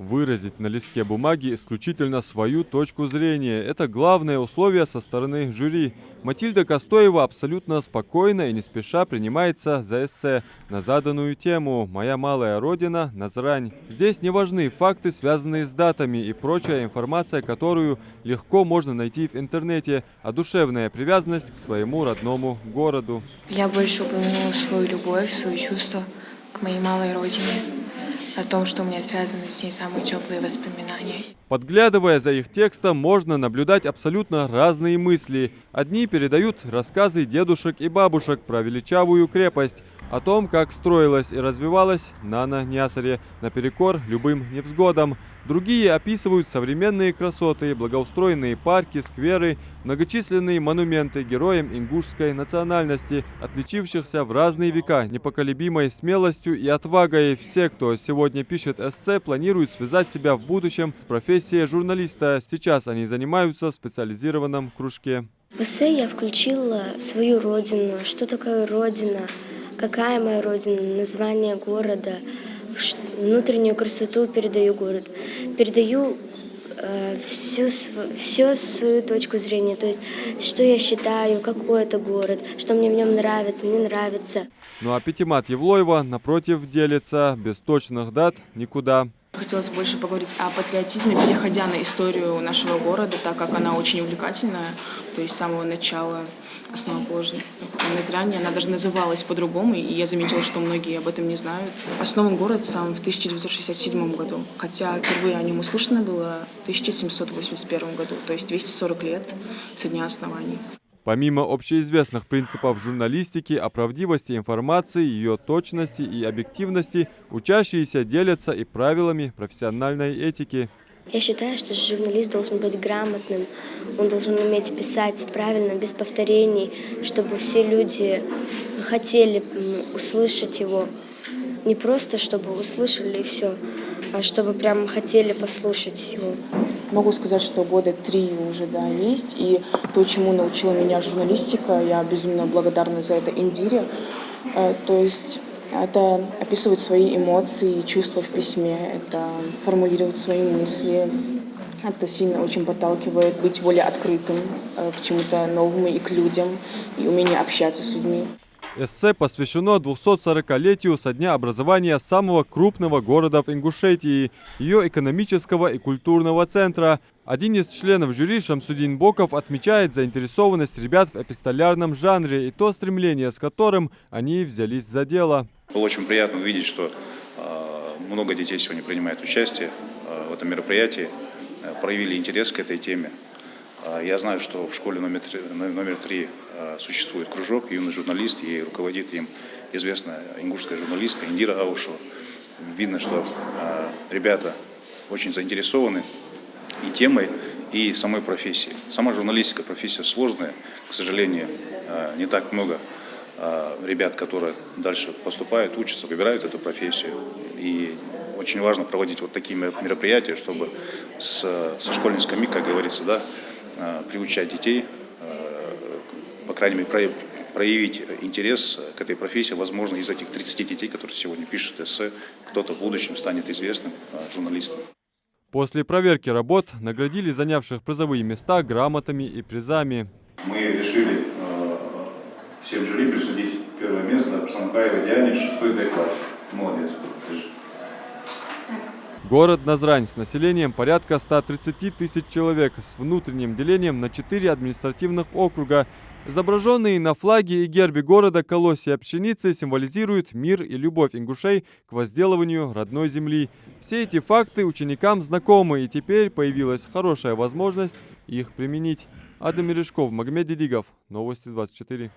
Выразить на листке бумаги исключительно свою точку зрения – это главное условие со стороны жюри. Матильда Костоева абсолютно спокойно и не спеша принимается за эссе на заданную тему «Моя малая родина – Назрань». Здесь не важны факты, связанные с датами и прочая информация, которую легко можно найти в интернете, а душевная привязанность к своему родному городу. Я больше упомянула свою любовь, свои чувства к моей малой родине, о том, что у меня связаны с ней самые теплые воспоминания. Подглядывая за их текстом, можно наблюдать абсолютно разные мысли. Одни передают рассказы дедушек и бабушек про величавую крепость, о том, как строилась и развивалась Нана-Нясаре наперекор любым невзгодам. Другие описывают современные красоты, благоустроенные парки, скверы, многочисленные монументы героям ингушской национальности, отличившихся в разные века непоколебимой смелостью и отвагой. Все, кто сегодня пишет эссе, планируют связать себя в будущем с профессией журналиста. Сейчас они занимаются в специализированном кружке. В эссе я включила свою родину, что такое родина, какая моя родина, название города, внутреннюю красоту передаю город, передаю всю свою точку зрения, то есть что я считаю, какой это город, что мне в нем нравится, не нравится. Ну а Пятимат Евлоева, напротив, делится: без точных дат никуда. Хотелось больше поговорить о патриотизме, переходя на историю нашего города, так как она очень увлекательная, то есть с самого начала основоположена. Назрань, она даже называлась по-другому, и я заметила, что многие об этом не знают. Основан город сам в 1967 году, хотя впервые о нем услышано было в 1781 году, то есть 240 лет со дня основания. Помимо общеизвестных принципов журналистики, о правдивости информации, ее точности и объективности, учащиеся делятся и правилами профессиональной этики. Я считаю, что журналист должен быть грамотным, он должен уметь писать правильно, без повторений, чтобы все люди хотели услышать его. Не просто, чтобы услышали и все, а чтобы прям хотели послушать его. Могу сказать, что года 3 уже есть, и то, чему научила меня журналистика, я безумно благодарна за это Индире. То есть это описывать свои эмоции и чувства в письме, это формулировать свои мысли. Это сильно очень подталкивает быть более открытым к чему-то новому и к людям, и умение общаться с людьми. Эссе посвящено 240-летию со дня образования самого крупного города в Ингушетии, ее экономического и культурного центра. Один из членов жюри, Шамсудин Боков, отмечает заинтересованность ребят в эпистолярном жанре и то стремление, с которым они взялись за дело. Было очень приятно увидеть, что много детей сегодня принимает участие в этом мероприятии, проявили интерес к этой теме. Я знаю, что в школе номер 3 существует кружок «Юный журналист», и руководит им известная ингушская журналистка Индира Аушева. Видно, что ребята очень заинтересованы и темой, и самой профессией. Сама журналистика профессия сложная. К сожалению, не так много ребят, которые дальше поступают, учатся, выбирают эту профессию. И очень важно проводить вот такие мероприятия, чтобы со школьной скамьи, как говорится, да, приучать детей, по крайней мере, проявить интерес к этой профессии. Возможно, из этих 30 детей, которые сегодня пишут эссе, кто-то в будущем станет известным журналистом. После проверки работ наградили занявших призовые места грамотами и призами. Мы решили всем жюри присудить первое место Самкаевой Диане, 6 Д-класс. Молодец. Город Назрань с населением порядка 130 тысяч человек, с внутренним делением на 4 административных округа. Изображенные на флаге и гербе города колосья пшеницы символизируют мир и любовь ингушей к возделыванию родной земли. Все эти факты ученикам знакомы, и теперь появилась хорошая возможность их применить. Адам Мережков, Магомед Дидигов, Новости 24.